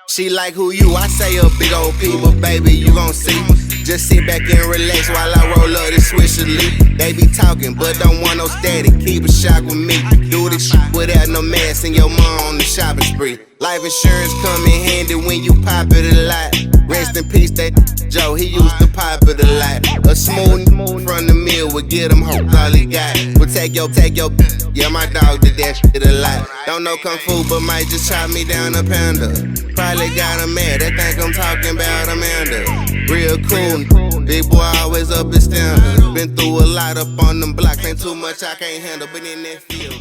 She like who you, I say a big old P, but baby, you gon' see. Just sit back and relax while I roll up this Swisher Lee. They be talking, but don't want no static, keep a shock with me. Do this shit without no mask and your mom on the shopping spree. Life insurance come in handy when you pop it a lot. Rest in peace, that Joe, he used to pop it a lot. A smooth from the mill would get him hope all he got. Would take your, yeah, my dog did that shit a lot. Don't know kung fu, but might just chop me down a panda. Probably got a man that think I'm talking about Amanda. Real cool, big boy always up his standards. Been through a lot up on them blocks, ain't too much I can't handle, but in that field.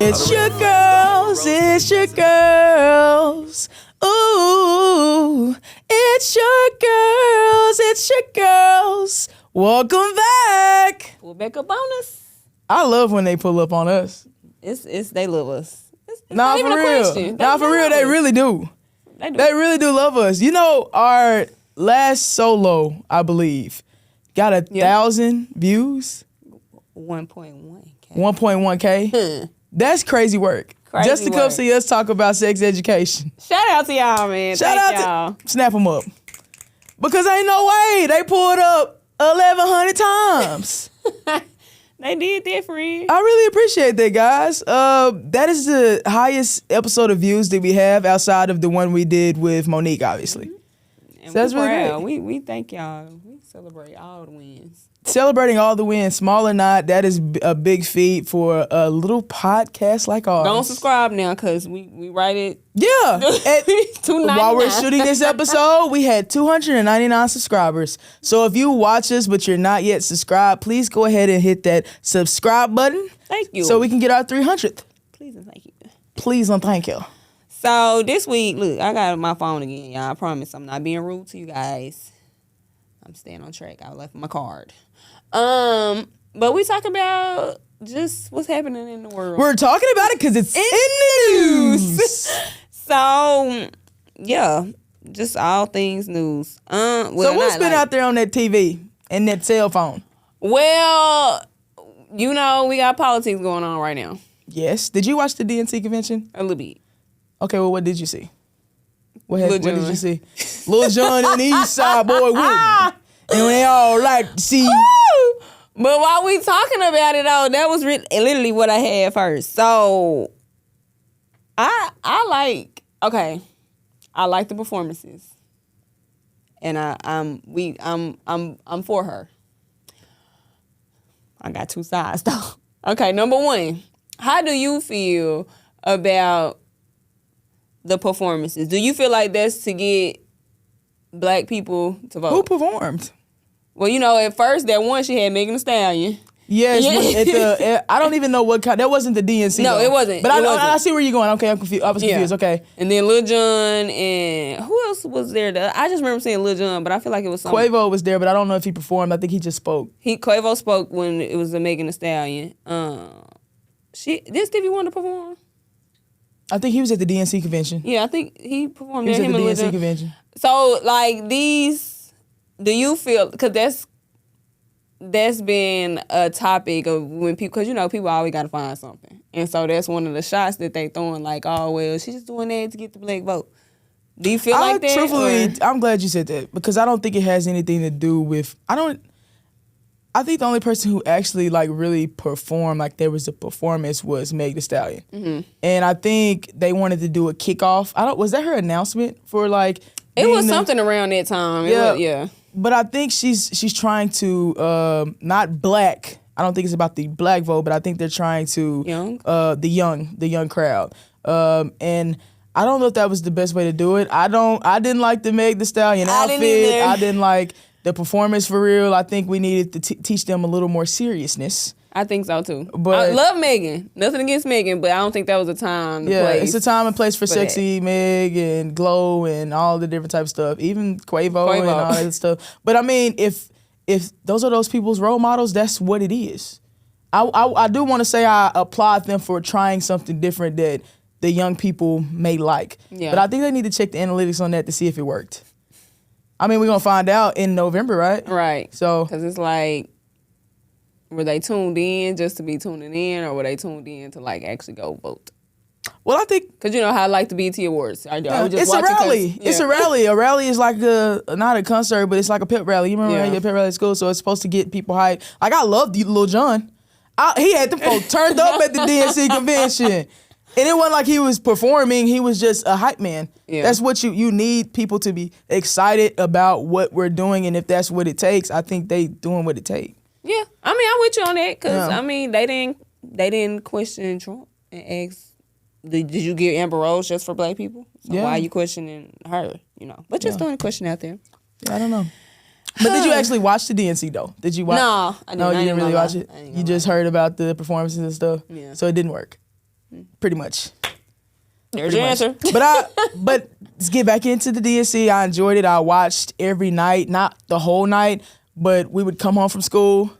It's your girls, it's your girls. Ooh, it's your girls, it's your girls. Welcome back. Pull back up on us. I love when they pull up on us. It's they love us. It's Nah, not even for a real. question. Nah, for real, they really do. They really do love us. You know, our last solo, I believe, got 1,000 views. 1.1K. 1.1K. That's crazy work. Just to come see us talk about sex education. Shout out to y'all, man. Shout Thank out y'all. to snap them up. Because ain't no way they pulled up 1,100 times. They did that, friend. I really appreciate that, guys. That is the highest episode of views that we have outside of the one we did with Monique, obviously. And so that's really proud. great. We thank y'all. We celebrate all the wins. Celebrating all the wins, small or not, that is a big feat for a little podcast like ours. Don't subscribe now, because we write it. Yeah. While we're $2.99. shooting this episode, we had 299 subscribers. So if you watch us but you're not yet subscribed, please go ahead and hit that subscribe button. Thank you. So we can get our 300th. Please and thank you. Please and thank you. So this week, look, I got my phone again, y'all. I promise I'm not being rude to you guys. I'm staying on track. I left my card. But we talk about just what's happening in the world. We're talking about it because it's in the news. So, yeah, just all things news. So what's been out there on that TV and that cell phone? Well, you know, we got politics going on right now. Yes. Did you watch the DNC convention? A little bit. Okay, well, what did you see? What did you see? Lil Jon and the East Side boy with him. And they all like to see. But while we talking about it, though, that was literally what I had first. So I like the performances, and I'm for her. I got two sides though. Okay, number one, how do you feel about the performances? Do you feel like that's to get black people to vote? Who performed? Well, you know, at first that one she had Megan Thee Stallion. Yes, I don't even know what kind. That wasn't the DNC. No, though. it wasn't. But I see where you're going. Okay, I'm confused. I was confused. Okay. And then Lil Jon and who else was there? I just remember saying Lil Jon, but I feel like it was something. Quavo was there, but I don't know if he performed. I think he just spoke. Quavo spoke when it was a Megan Thee Stallion. Did Stevie Wonder perform? I think he was at the DNC convention. Yeah, I think he performed. He was at at the DNC convention. So like these, do you feel, because that's been a topic of when people, because you know people always got to find something, and so that's one of the shots that they throwing, like, oh well, she's just doing that to get the black vote. Do you feel like that? Truthfully, I'm glad you said that, because I don't think it has anything to do with. I think the only person who actually like really performed, like there was a performance, was Meg Thee Stallion, and I think they wanted to do a kickoff. Was that her announcement for like? It was something around that time. Yeah. But I think she's trying to not black. I don't think it's about the black vote, but I think they're trying to the young crowd. And I don't know if that was the best way to do it. I didn't like the Meg Thee Stallion outfit. I didn't like the performance for real. I think we needed to teach them a little more seriousness. I think so too. But I love Megan. Nothing against Megan, but I don't think that was a time. Place. It's a time and place for sexy Meg and Glow and all the different type of stuff. Even Quavo and all that stuff. But I mean, if those are those people's role models, that's what it is. I do want to say I applaud them for trying something different that the young people may like. Yeah. But I think they need to check the analytics on that to see if it worked. I mean, we're gonna find out in November, right? Right. So, because it's like, were they tuned in just to be tuning in, or were they tuned in to like actually go vote? well, I think Because you know how I like the BET Awards. I just it's a rally. It's a rally. A rally is like not a concert, but it's like a pep rally. You remember how you get a pep rally at school? So it's supposed to get people hyped. Like I loved Lil Jon. He had the folks turned up at the DNC convention. And it wasn't like he was performing. He was just a hype man. Yeah. That's what you need people to be excited about what we're doing. And if that's what it takes, I think they doing what it takes. Yeah. I mean, I'm with you on that because, Yeah. I mean, they didn't question Trump and ask, did you get Amber Rose just for black people? So Yeah. why are you questioning her, you know? But just throwing a question out there. Yeah, I don't know. But did you actually watch the DNC though? Did you watch? No, I didn't. No, you I didn't ain't really gonna watch lie. it. I ain't You gonna just lie. heard about the performances and stuff. Yeah. So it didn't work. Pretty much. There's your much. answer. But let's get back into the DNC. I enjoyed it. I watched every night, not the whole night, but we would come home from school.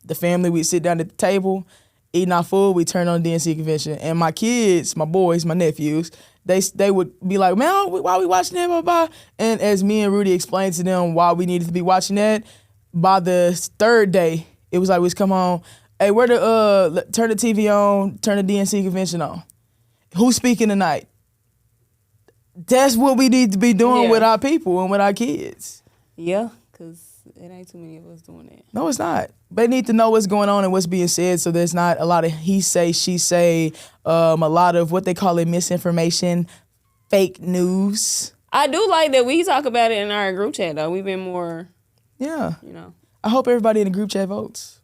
The family, we'd sit down at the table, eating our food. We turn on the DNC convention, and my kids, my boys, my nephews, they would be like, "Man, why are we watching that?" Blah, blah. And as me and Rudy explained to them why we needed to be watching that, by the third day, it was like we just come home. Hey, where the turn the TV on, turn the DNC convention on. Who's speaking tonight? That's what we need to be doing Yeah. with our people and with our kids. Yeah, because it ain't too many of us doing that. No, it's not. They need to know what's going on and what's being said, so there's not a lot of he say, she say, a lot of what they call it misinformation, fake news. I do like that we talk about it in our group chat, though. We've been more, Yeah. you know. I hope everybody in the group chat votes.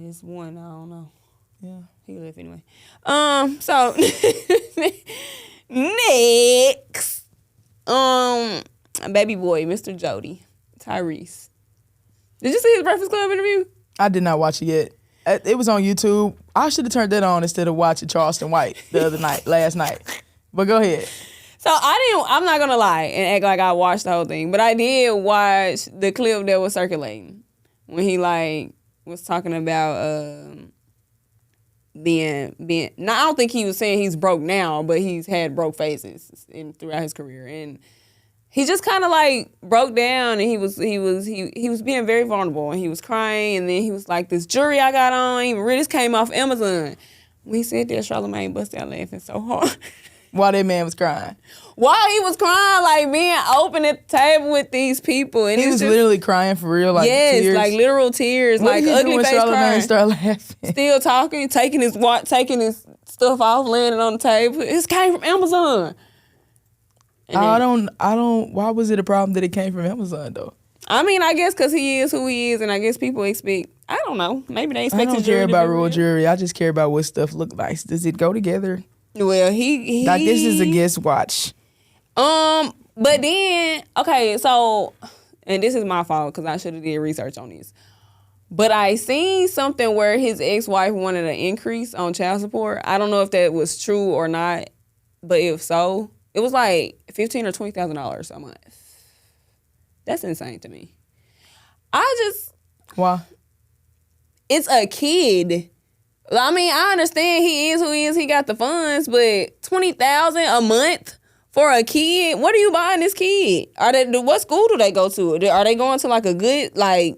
It's one, I don't know. Yeah. He left anyway. So next, baby boy, Mr. Jody, Tyrese. Did you see his Breakfast Club interview? I did not watch it yet. It was on YouTube. I should have turned that on instead of watching Charleston White the other night, last night. But go ahead. So I'm not gonna lie and act like I watched the whole thing, but I did watch the clip that was circulating when he like was talking about being. Now I don't think he was saying he's broke now, but he's had broke phases throughout his career, and he just kind of like broke down, and he was being very vulnerable, and he was crying, and then he was like, "This jewelry I got on, even this came off Amazon." When he said that, Charlamagne busted out laughing so hard. While that man was crying. While he was crying, like being open at the table with these people, and He was literally crying for real, like yes, tears. like literal tears, What like did he do ugly when face Charlamagne crying. started laughing? Still talking, taking his stuff off, laying it on the table. This came from Amazon. And I then- don't. Why was it a problem that it came from Amazon though? I mean, I guess because he is who he is, and I guess people expect. I don't know. Maybe they expect I don't his care jewelry to about be real real. jewelry. I just care about what stuff look nice. Does it go together? Well, he Like this is a guest watch. But then, okay, so, and this is my fault because I should have did research on this. But I seen something where his ex-wife wanted an increase on child support. I don't know if that was true or not, but if so, it was like $15,000 or $20,000 a month. That's insane to me. Why? It's a kid. I mean, I understand he is who he is. He got the funds, but $20,000 a month for a kid. What are you buying this kid? What school do they go to? Are they going to like a good like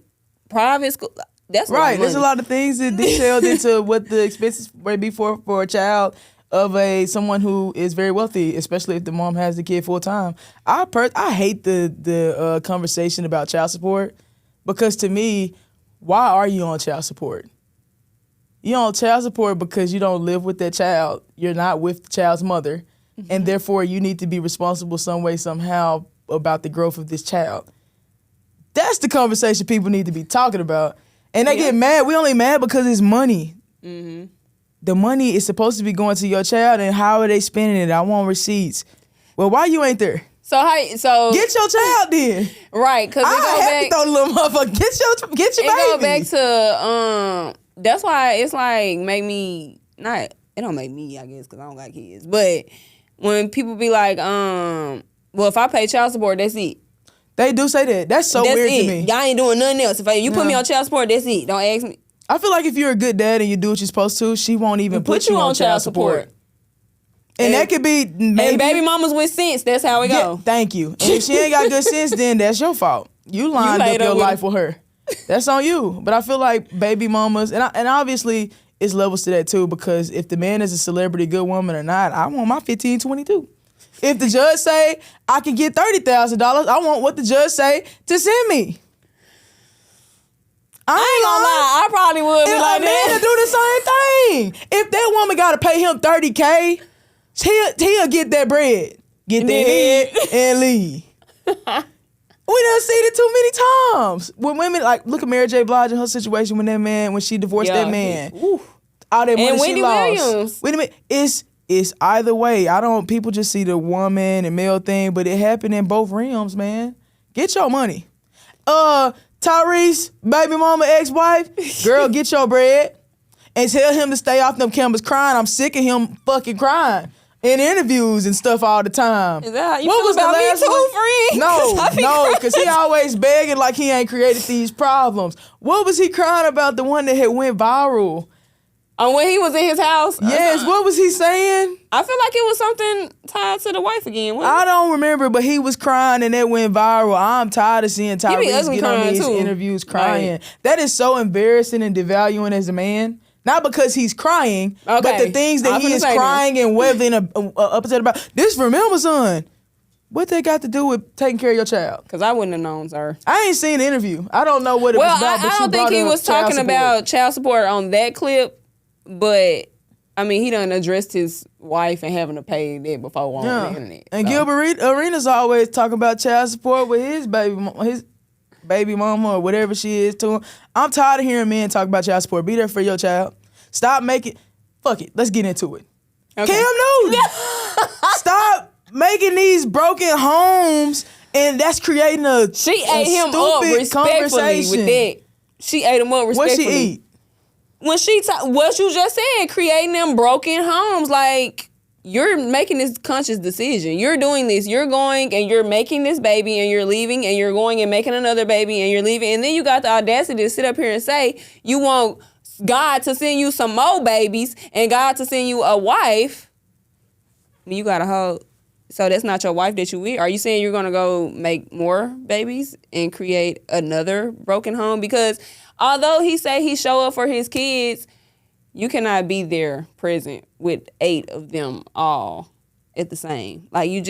private school? That's Right. There's a lot of things that detailed into what the expenses would be for a child of someone who is very wealthy, especially if the mom has the kid full time. I hate the conversation about child support because to me, why are you on child support? You're on child support because you don't live with that child. You're not with the child's mother. Mm-hmm. And therefore, you need to be responsible some way, somehow about the growth of this child. That's the conversation people need to be talking about. And they get mad. We only mad because it's money. Mm-hmm. The money is supposed to be going to your child, and how are they spending it? I want receipts. Well, why you ain't there? So Get your child then. Right, because I have to throw the little motherfucker. Get your baby. It go back to that's why it's like it don't make me, I guess, because I don't got kids. But when people be like, well, if I pay child support, that's it. They do say that. That's weird to me. Y'all ain't doing nothing else. If you put me on child support, that's it. Don't ask me. I feel like if you're a good dad and you do what you're supposed to, she won't even put you on child support. And that could be maybe. And baby mamas with sense. That's how we go. Thank you. And if she ain't got good sense, then that's your fault. You lined up your life with her. That's on you. But I feel like baby mamas, and obviously it's levels to that too, because if the man is a celebrity, good woman or not, I want my 1522. If the judge say I can get $30,000, I want what the judge say to send me. I ain't gonna lie, I probably would be like that. Do the same thing. If that woman gotta pay him $30K, he'll get that bread, get that head, and leave. We done seen it too many times. When women, like, look at Mary J. Blige and her situation when she divorced that man. All that money she lost. Wait a minute, it's either way. People just see the woman and male thing, but it happened in both realms, man. Get your money. Tyrese, baby mama, ex-wife, girl, get your bread and tell him to stay off them cameras crying. I'm sick of him fucking crying in interviews and stuff all the time. Is that how you feel about me too, friend? No, because he always begging like he ain't created these problems. What was he crying about? The one that had went viral. When he was in his house? Yes, what was he saying? I feel like it was something tied to the wife again. I don't remember, but he was crying and it went viral. I'm tired of seeing Tyrese get on these interviews crying. Right. That is so embarrassing and devaluing as a man. Not because he's crying, but the things that he is crying and wailing upset about. This from Amazon. What they got to do with taking care of your child? Because I wouldn't have known, sir. I ain't seen the interview. I don't know what it was about. I don't think he was talking about child support on that clip. But, I mean, he done addressed his wife and having to pay that before on the internet. And Gilbert Arenas always talking about child support with his baby mama or whatever she is to him. I'm tired of hearing men talk about child support. Be there for your child. Stop making... Fuck it. Let's get into it. Okay. Cam Newton! Stop making these broken homes and that's creating a She ate him up respectfully with that. She ate him up respectfully. What she eat? When what you just said, creating them broken homes, like, you're making this conscious decision. You're doing this. You're going and you're making this baby and you're leaving and you're going and making another baby and you're leaving. And then you got the audacity to sit up here and say you want God to send you some more babies and God to send you a wife. You got a whole... So that's not your wife that you with? Are you saying you're going to go make more babies and create another broken home? Because... although he say he show up for his kids, you cannot be there present with 8 of them all at the same. Like you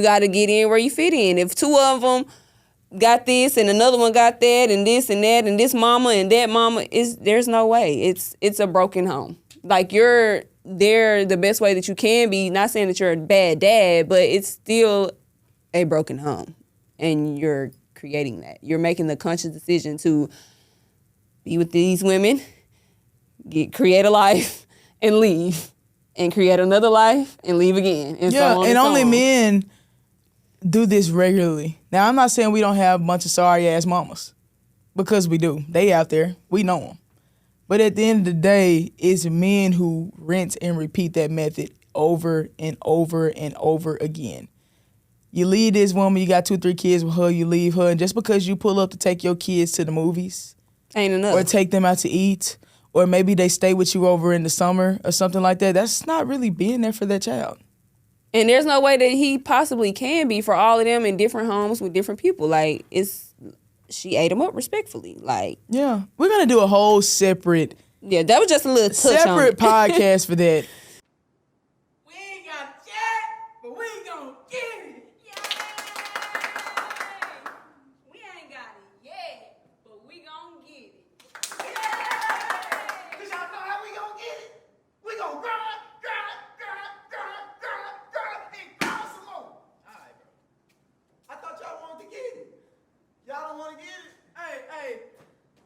got to get in where you fit in. If 2 of them got this and another one got that and this and that and this mama and that mama, there's no way. It's a broken home. Like you're there the best way that you can be. Not saying that you're a bad dad, but it's still a broken home, and you're creating that. You're making the conscious decision to be with these women, create a life, and leave, and create another life, and leave again. And so on and only men do this regularly. Now, I'm not saying we don't have a bunch of sorry-ass mamas, because we do. They out there. We know them. But at the end of the day, it's men who rinse and repeat that method over and over and over again. You leave this woman, you got 2-3 kids with her, you leave her, and just because you pull up to take your kids to the movies, ain't enough. Or take them out to eat, or maybe they stay with you over in the summer or something like that, that's not really being there for that child. And there's no way that he possibly can be for all of them in different homes with different people. Like, she ate him up respectfully. Like, yeah, we're gonna do a whole separate. Yeah, that was just a little touch separate on it. podcast for that. We ain't got chat, but we gonna get it. We ain't got it yet, but we gon' get it. Cause y'all know how we gon' get it? We gon' grind, and grind some more. Alright, bro. I thought y'all wanted to get it. Y'all don't wanna get it? Hey,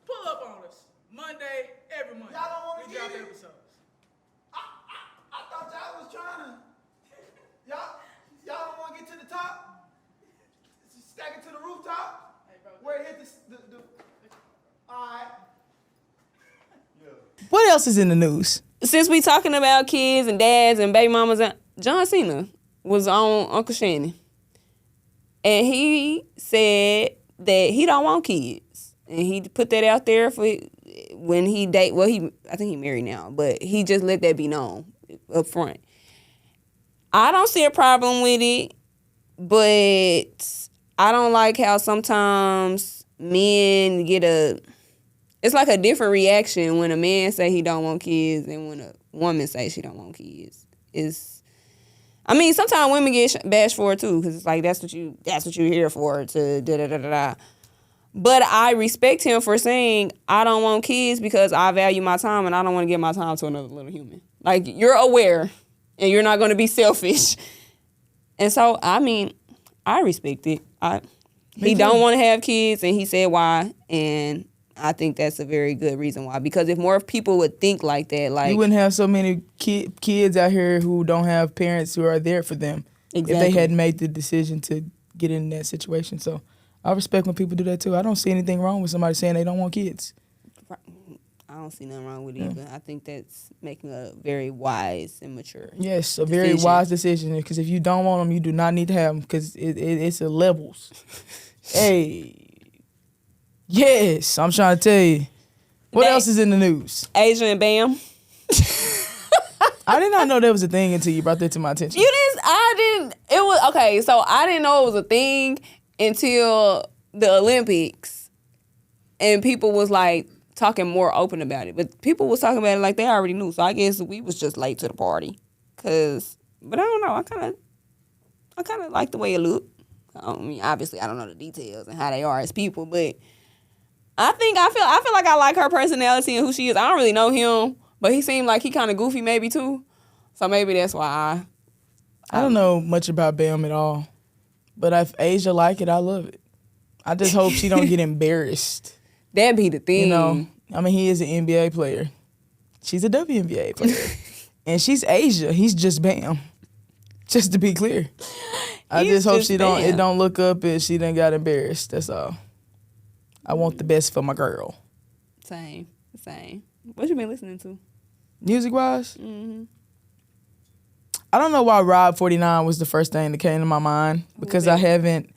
pull up on us. Monday, every Monday. Y'all don't wanna we get drop it? episodes. I thought y'all was trying to. Y'all don't wanna get to the top? Stack it to the rooftop? Hey, bro. Where it hit the alright. What else is in the news? Since we talking about kids and dads and baby mamas, John Cena was on Uncle Shannon. And he said that he don't want kids. And he put that out there for when he I think he married now, but he just let that be known up front. I don't see a problem with it, but I don't like how sometimes men get it's like a different reaction when a man say he don't want kids and when a woman say she don't want kids. I mean, sometimes women get bashed for it too, because it's like that's what you're here for, to da da da da da. But I respect him for saying I don't want kids because I value my time and I don't want to give my time to another little human. Like, you're aware and you're not going to be selfish. And so, I mean, I respect it. He don't want to have kids, and he said why, and I think that's a very good reason why. Because if more people would think like that, like, you wouldn't have so many kids out here who don't have parents who are there for them. Exactly. If they hadn't made the decision to get in that situation. So I respect when people do that too. I don't see anything wrong with somebody saying they don't want kids. I don't see nothing wrong with it either. I think that's making a very wise and mature Yes, a very wise decision. Because if you don't want them, you do not need to have them. Because it's a levels. Hey. Yes, I'm trying to tell you. What else is in the news? Asia and Bam. I did not know that was a thing until you brought that to my attention. So I didn't know it was a thing until the Olympics. And people was like talking more open about it. But people was talking about it like they already knew. So I guess we was just late to the party. But I don't know. I kind of like the way it looked. I mean, obviously I don't know the details and how they are as people, but I feel like I like her personality and who she is. I don't really know him, but he seemed like he kind of goofy maybe too. So maybe that's why I don't know much about Bam at all. But if Asia like it, I love it. I just hope she don't get embarrassed. That'd be the thing. You know, I mean, he is an NBA player. She's a WNBA player. And she's Asia. He's just Bam. Just to be clear. I just hope it don't look up and she done got embarrassed. That's all. I want the best for my girl. Same. What you been listening to? Music-wise? Mm-hmm. I don't know why Rob 49 was the first thing that came to my mind because I haven't.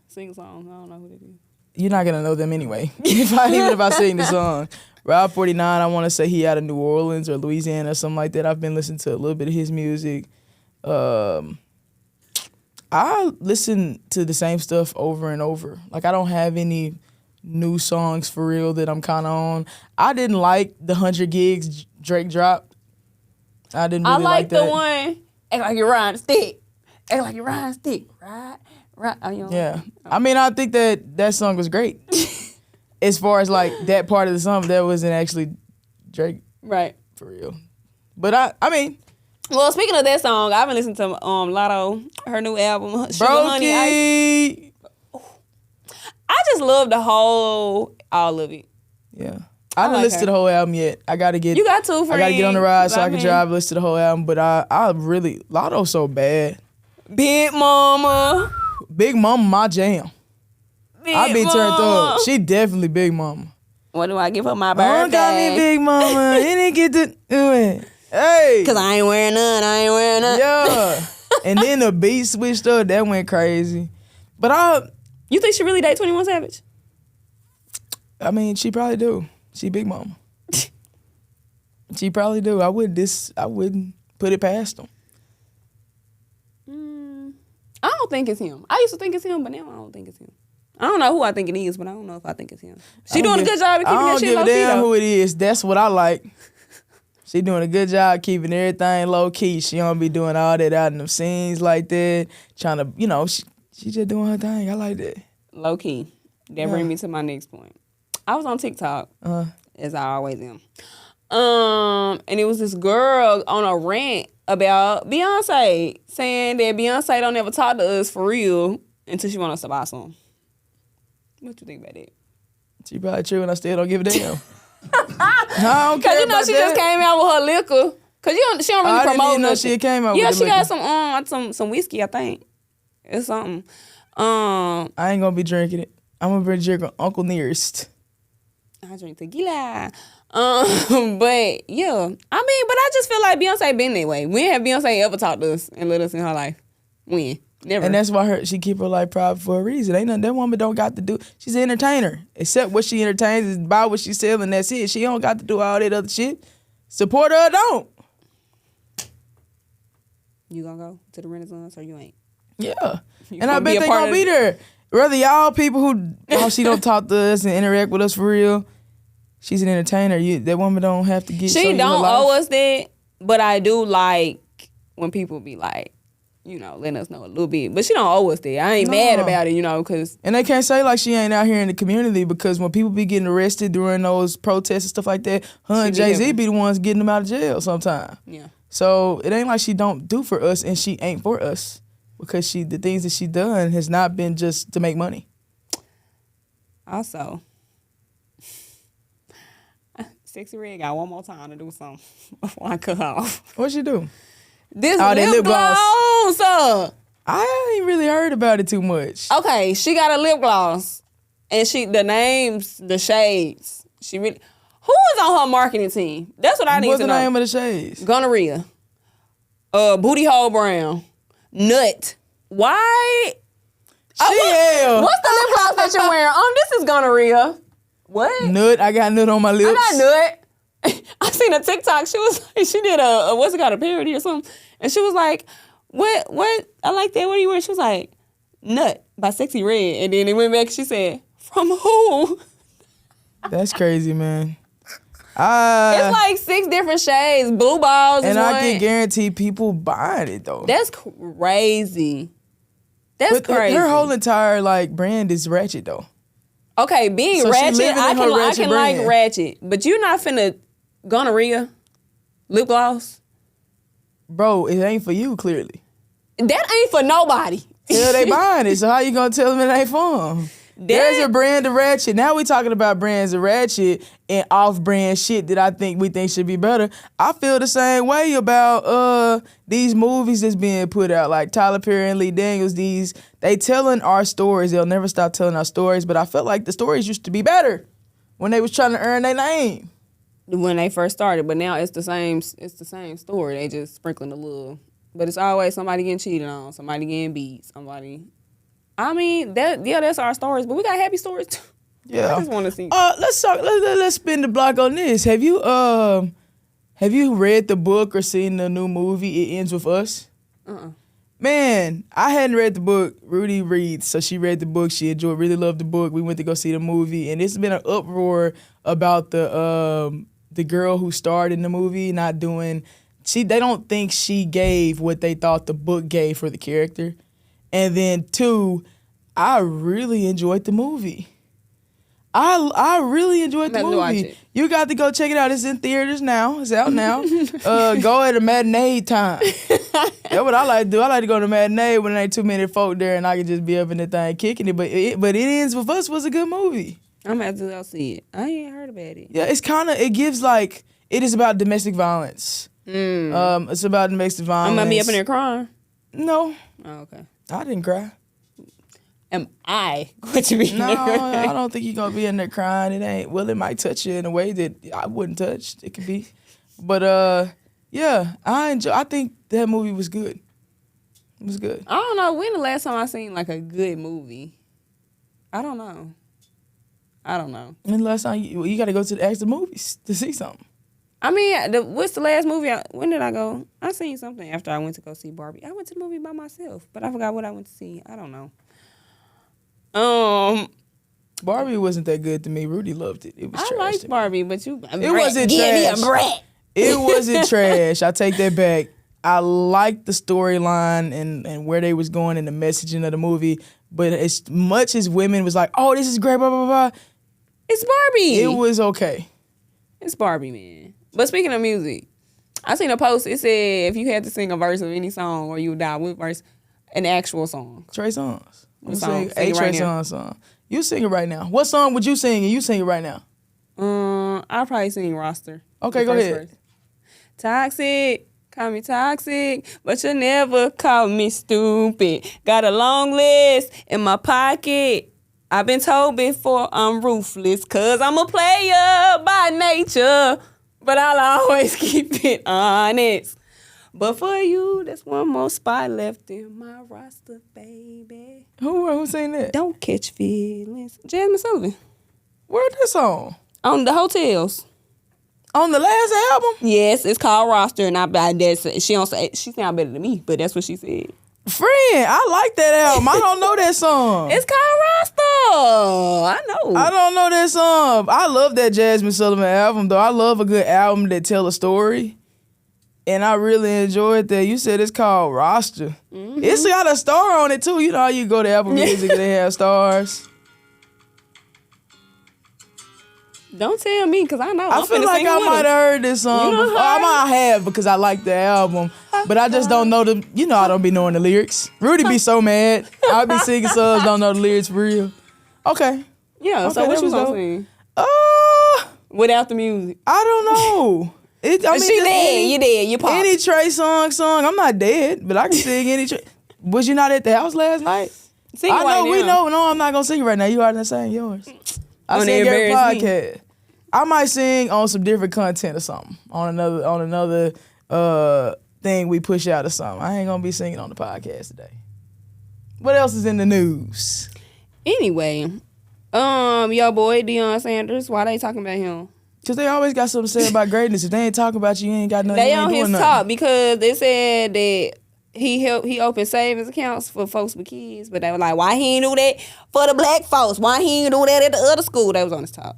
Sing a song. I don't know who that is. You're not gonna know them anyway. Even if I sing the song. Rob 49, I want to say he out of New Orleans or Louisiana or something like that. I've been listening to a little bit of his music. I listen to the same stuff over and over. Like, I don't have any new songs for real that I'm kind of on. I didn't like the 100 gigs Drake dropped. I didn't really like that. I like the one, act like you're riding a stick. Act like you're riding a stick. Right. Yeah. I mean, I think that song was great. As far as, like, that part of the song, that wasn't actually Drake. Right. For real. But, I mean... Well, speaking of that song, I've been listening to Lotto, her new album, Sugar Honey Ice. I just love all of it. Yeah. I haven't listened to the whole album yet. I gotta get. You got to, friend. I gotta get on the ride so I can drive, listen to the whole album. But I really, Lotto's so bad. Big Mama, my jam. I be turned up. She definitely Big Mama. What do I give her my birthday? Don't call me Big Mama. You didn't get to do it. Hey. Cause I ain't wearing none. Yeah. And then the beat switched up. That went crazy. But you think she really date 21 Savage? I mean, she probably do. She Big Mama. She probably do. I wouldn't put it past him. I don't think it's him. I used to think it's him, but now I don't think it's him. I don't know who I think it is, but I don't know if I think it's him. She doing a good job of keeping that shit low key. I don't give a damn who it is. That's what I like. She doing a good job keeping everything low key. She don't be doing all that out in them scenes like that. Trying to, she just doing her thing. I like that. Low key. That brings me to my next point. I was on TikTok, as I always am. And it was this girl on a rant about Beyonce, saying that Beyonce don't ever talk to us for real until she want us to buy some. What you think about that? She probably true, and I still don't give a damn. I don't care about she just came out with her liquor. Cause she don't really promote nothing. I didn't know she came out with liquor. Yeah, she got some whiskey, I think. It's something. I ain't gonna be drinking it. I'm gonna be drinking Uncle Nearest. I drink tequila. But yeah, I mean, but I just feel like Beyonce been that way. When have Beyonce ever talked to us and let us in her life? When? Never. And that's why she keep her life private for a reason. Ain't nothing that woman don't got to do. She's an entertainer. Except what she entertains is buy what she selling. That's it. She don't got to do all that other shit. Support her or don't. You gonna go to the Renaissance or you ain't? Yeah. You And I gonna be bet a they part gonna of be it? there. Whether y'all people who she don't talk to us and interact with us for real, she's an entertainer. That woman don't have to get. She don't owe us that, but I do like when people be like, letting us know a little bit. But she don't owe us that. I ain't mad about it, because. And they can't say like she ain't out here in the community, because when people be getting arrested during those protests and stuff like that, her and Jay-Z be the ones getting them out of jail sometime. Yeah. So it ain't like she don't do for us and she ain't for us, because the things that she done has not been just to make money. Also, Sexy Red got one more time to do something before I cut off. What she do? This that lip gloss. I ain't really heard about it too much. Okay, she got a lip gloss, and the names, the shades. Who is on her marketing team? That's what I need to know. What's the name of the shades? Gonorrhea. Booty hole brown. Nut. Why? What's the lip gloss that you're wearing? This is gonorrhea. What? Nut. I got nut on my lips. I got nut. I seen a TikTok. She did a parody or something, and she was like, "What? I like that. What are you wearing?" She was like, "Nut" by Sexy Red, and then it went back. She said, "From who?" That's crazy, man. It's like 6 different shades. Blue balls. And I can guarantee people buying it though. That's crazy. That's crazy. Her whole entire brand is Ratchet though. Okay, being So Ratchet, I can like Ratchet, but you're not finna gonorrhea lip gloss. Bro, it ain't for you, clearly. That ain't for nobody. Yeah, they buying it, so how you gonna tell them it ain't for them? There's a brand of Ratchet. Now we talking about brands of Ratchet and off-brand shit that we think should be better. I feel the same way about these movies that's being put out, like Tyler Perry and Lee Daniels. They telling our stories. They'll never stop telling our stories, but I felt like the stories used to be better when they was trying to earn their name. When they first started, but now it's the same story. They just sprinkling a little, but it's always somebody getting cheated on, somebody getting beat, somebody. I mean, that's our stories, but we got happy stories too. Yeah. I just want to see. Let's talk. Let's spin the block on this. Have you read the book or seen the new movie It Ends With Us? Man, I hadn't read the book. Rudy reads, so she read the book. She really loved the book. We went to go see the movie, and it's been an uproar about the girl who starred in the movie not doing. They don't think she gave what they thought the book gave for the character. And then 2, I really enjoyed the movie. I really enjoyed the movie. You got to go check it out. It's in theaters now. It's out now. Go at a matinee time. That's what I like to do. I like to go to matinee when there ain't too many folk there and I can just be up in the thing kicking it. But It Ends With Us was a good movie. I'm gonna have to go see it. I ain't heard about it. Yeah, it is about domestic violence. It's about domestic violence. I'm gonna be up in there crying. No. Oh, okay. I didn't cry. Am I going to be? No, I don't think you're gonna be in there crying. It ain't. Well, it might touch you in a way that I wouldn't touch. It could be, but yeah, I think that movie was good. It was good. I don't know when the last time I seen like a good movie. I don't know. And the last time you got to go to the movies to see something. I mean, what's the last movie? When did I go? I seen something after I went to go see Barbie. I went to the movie by myself, but I forgot what I went to see. I don't know. Barbie wasn't that good to me. Rudy loved it. It was trash. I liked Barbie, but it wasn't give trash. Me a brat. It wasn't trash. I take that back. I liked the storyline and where they was going and the messaging of the movie. But as much as women was like, "Oh, this is great," blah blah blah. It's Barbie. It was okay. It's Barbie, man. But speaking of music, I seen a post. It said if you had to sing a verse of any song or you would die, what verse? An actual song. Trey Songz. What song? A Trey Songz song. You sing it right now. What song would you sing and you sing it right now? I'll probably sing Roster. Okay, go ahead. Verse. Toxic. Call me toxic, but you never call me stupid. Got a long list in my pocket. I've been told before I'm ruthless, cause I'm a player by nature, but I'll always keep it honest. But for you, there's one more spot left in my roster, baby. Who sang that? Don't catch feelings. Jasmine Sullivan. Where's this song? On the Hotels. On the last album? Yes, it's called Roster, and she don't say she sound better than me, but that's what she said. Friend, I like that album. I don't know that song. It's called Roster. I know. I don't know that song. I love that Jasmine Sullivan album, though. I love a good album that tell a story. And I really enjoyed that. You said it's called Roster. Mm-hmm. It's got a star on it, too. You know how you go to Apple Music and they have stars? Don't tell me, because I know. I feel like I might have heard this song before. I might have, because I like the album. But I just don't know the, you know I don't be knowing the lyrics. Rudy be so mad. I be singing songs, don't know the lyrics for real. Okay. Yeah, okay, so what you gonna sing? Without the music. I don't know. She dead. You dead. You pop. Any Trey song. I'm not dead, but I can sing any Trey. Was you not at the house last night? Sing I know, we know. No, I'm not going to sing right now. You already sang yours. I sing every podcast. I might sing on some different content or something. On another thing we push out or something. I ain't going to be singing on the podcast today. What else is in the news? Anyway, your boy Deion Sanders, why they talking about him? Because they always got something to say about greatness. If they ain't talking about you, you ain't got nothing. They on his top because they said that he opened savings accounts for folks with kids, but they were like, why he ain't do that for the black folks? Why he ain't do that at the other school? That was on his top.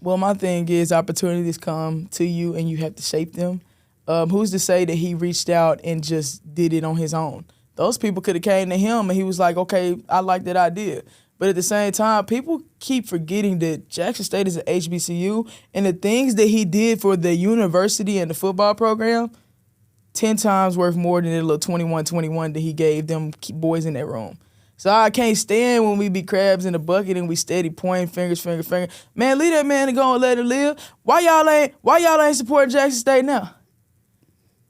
Well, my thing is opportunities come to you and you have to shape them. Who's to say that he reached out and just did it on his own? Those people could have came to him and he was like, okay, I like that idea. But at the same time, people keep forgetting that Jackson State is an HBCU, and the things that he did for the university and the football program, 10 times worth more than the little 21-21 that he gave them boys in that room. So I can't stand when we be crabs in the bucket and we steady pointing fingers. Man, leave that man to go and let him live. Why y'all ain't supporting Jackson State now?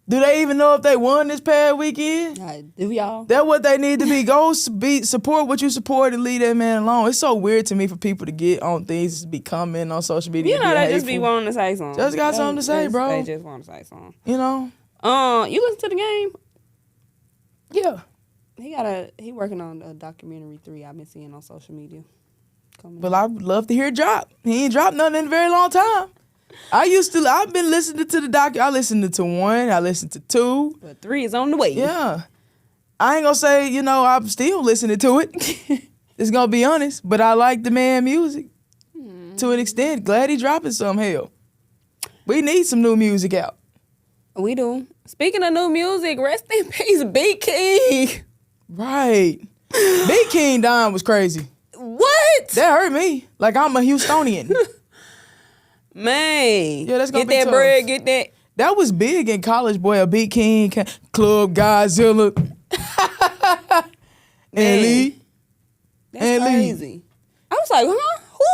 Do they even know if they won this past weekend? Do y'all? That's what they need to be. Go support what you support and leave that man alone. It's so weird to me for people to get on things, be commenting on social media. You know, they just be wanting to say something. Just got something to say, bro. They just want to say something. You know? You listen to the game? Yeah. He working on a documentary 3 I've been seeing on social media. Well, I would love to hear it drop. He ain't dropped nothing in a very long time. I've been listening to the doc. I listened to 1, I listened to 2. But 3 is on the way. Yeah. I ain't gonna say, I'm still listening to it. It's gonna be honest. But I like the man music to an extent. Glad he dropping some hell. We need some new music out. We do. Speaking of new music, rest in peace, B King. Right. B King dying was crazy. What? That hurt me. Like I'm a Houstonian. Man, yeah, that's gonna get be that tough. bread, get that. That was big in college, boy. A B King, Club Godzilla, and Lee. That's crazy. I was like, huh? Who?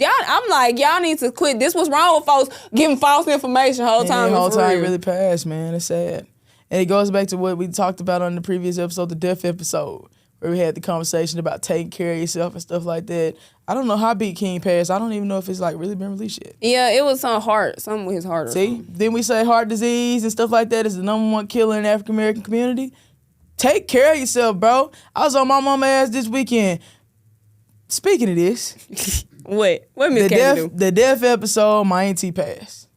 I'm like, y'all need to quit. This was wrong with folks giving false information the whole time. The whole time really passed, man. It's sad. And it goes back to what we talked about on the previous episode, the death episode, where we had the conversation about taking care of yourself and stuff like that. I don't know how Big King passed. I don't even know if it's like really been released yet. Yeah, it was something with his heart. See, then we say heart disease and stuff like that is the #1 killer in the African American community. Take care of yourself, bro. I was on my mama's ass this weekend. Speaking of this, what Miss Kay do? The death episode, my auntie passed.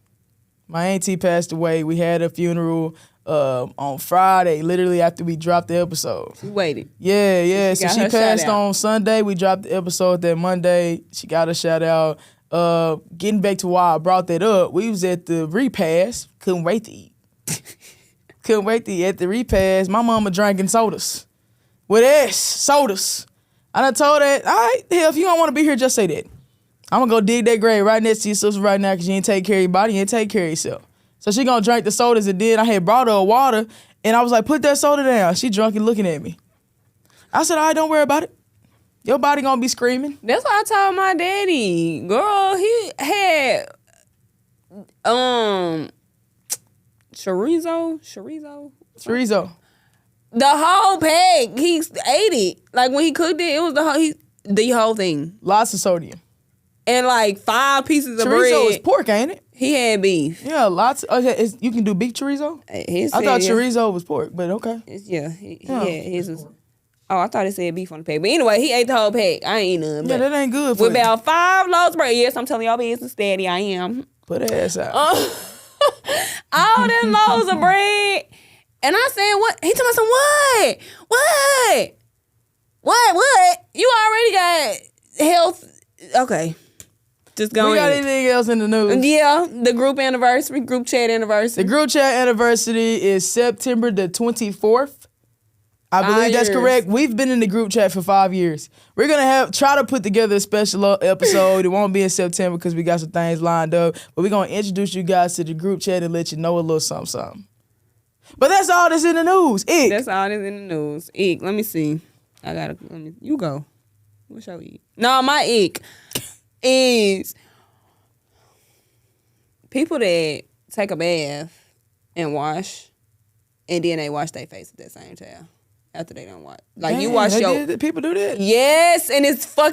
My auntie passed away. We had a funeral on Friday, literally after we dropped the episode. She waited. Yeah. So she passed on Sunday. We dropped the episode that Monday. She got a shout out. Getting back to why I brought that up, we was at the repast. Couldn't wait to eat. At the repast. My mama drinking sodas. With S, sodas. I done told her, all right, hell, if you don't want to be here, just say that. I'm going to go dig that grave right next to your sister right now because you ain't take care of your body, you ain't take care of yourself. So she gonna drink the sodas, and then I had brought her a water, and I was like, put that soda down. She drunk and looking at me. I said, all right, don't worry about it. Your body gonna be screaming. That's what I told my daddy. Girl, he had chorizo. The whole pack. He ate it. Like when he cooked it, it was the whole thing. Lots of sodium. And like 5 pieces of bread. Chorizo is pork, ain't it? He had beef. Yeah, lots. You can do beef chorizo? I thought chorizo was pork, but okay. He had his was. Oh, I thought it said beef on the pack. But anyway, he ate the whole pack. I ain't eat none. Yeah, that ain't good for with about 5 loaves of bread. Yes, I'm telling y'all business, Daddy. I am. Put her ass out. All them loaves of bread. And I said, what? He told me some what? What? You already got health. Okay. Just go We got in. anything else in the news? Yeah, the group chat anniversary. The group chat anniversary is September the 24th. I believe that's correct. We've been in the group chat for 5 years. We're gonna try to put together a special episode. It won't be in September because we got some things lined up. But we're gonna introduce you guys to the group chat and let you know a little something. But that's all that's in the news. That's all that's in the news. Ick. Let me see. You go. What's your ick? No, my ick is people that take a bath and wash, and then they wash their face at that same time after they don't wash. Like, you wash your... People do that? Yes, and it's How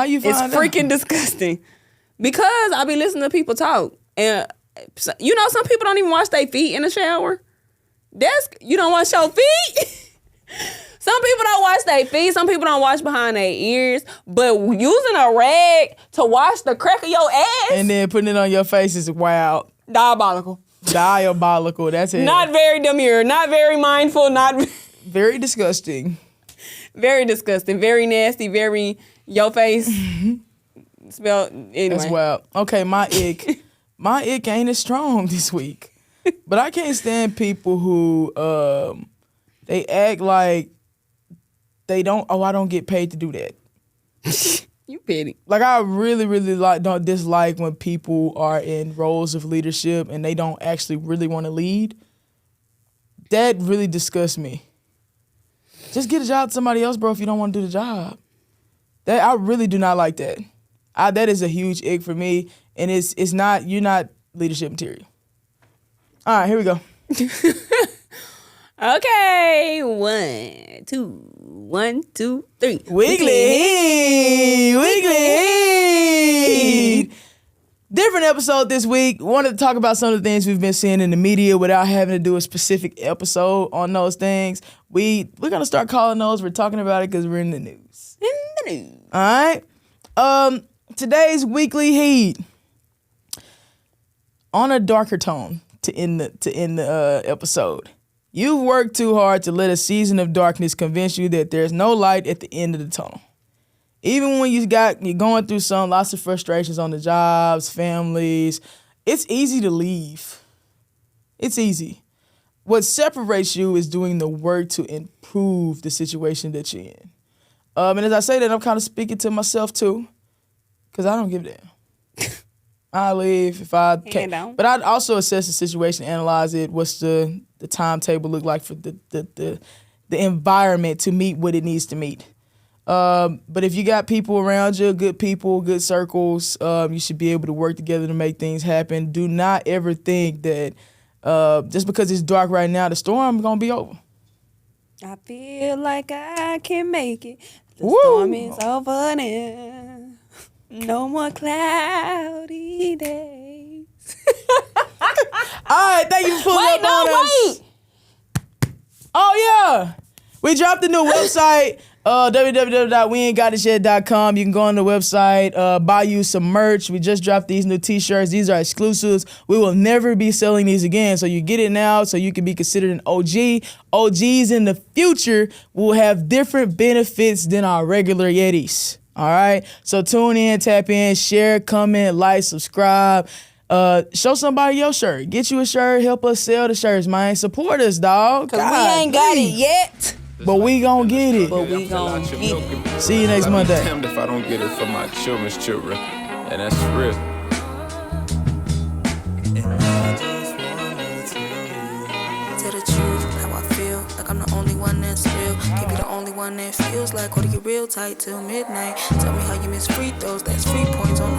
you find it's freaking disgusting. Because I be listening to people talk, and some people don't even wash their feet in the shower. You don't wash your feet? Some people don't wash their feet. Some people don't wash behind their ears. But using a rag to wash the crack of your ass and then putting it on your face is wild. Diabolical. That's it. Not very demure. Not very mindful. Not very disgusting. Very disgusting. Very nasty. Very your face. Smell. Anyway. That's wild. Okay, my ick. My ick ain't as strong this week. But I can't stand people who they act like they don't. Oh, I don't get paid to do that. You petty. Like, I really, really don't dislike when people are in roles of leadership and they don't actually really want to lead. That really disgusts me. Just get a job to somebody else, bro, if you don't want to do the job. That I really do not like that. That is a huge ick for me, and you're not leadership material. All right, here we go. Okay, 1, 2, 3. Weekly. Different episode this week. Wanted to talk about some of the things we've been seeing in the media without having to do a specific episode on those things. We're gonna start calling those. We're talking about it because we're in the news. All right. Today's weekly heat. On a darker tone to end the episode. You've worked too hard to let a season of darkness convince you that there's no light at the end of the tunnel. Even when you're going through lots of frustrations on the jobs, families, it's easy to leave. It's easy. What separates you is doing the work to improve the situation that you're in. And as I say that, I'm kind of speaking to myself too, because I don't give a damn. I leave if I can. But I'd also assess the situation, analyze it. What's the timetable look like for the environment to meet what it needs to meet? But if you got people around you, good people, good circles, you should be able to work together to make things happen. Do not ever think that just because it's dark right now, the storm gonna be over. I feel like I can make it. The storm is over now. No more cloudy days. All right, thank you for pulling up on us. Oh, yeah. We dropped a new website, www.weaintgottitYet.com. You can go on the website, buy you some merch. We just dropped these new t-shirts. These are exclusives. We will never be selling these again. So you get it now so you can be considered an OG. OGs in the future will have different benefits than our regular Yetis. All right? So tune in, tap in, share, comment, like, subscribe. Show somebody your shirt. Get you a shirt. Help us sell the shirts, man. Support us, dog. Because we ain't got it yet. But we gon' get it. See you next Monday. I'll be damned if I don't get it for my children's children. And that's real. Tell the truth, how I feel. Like I'm the only one that's real. Can't be the only one that feels like holding you real tight till midnight. Tell me how you miss free throws. That's 3 points on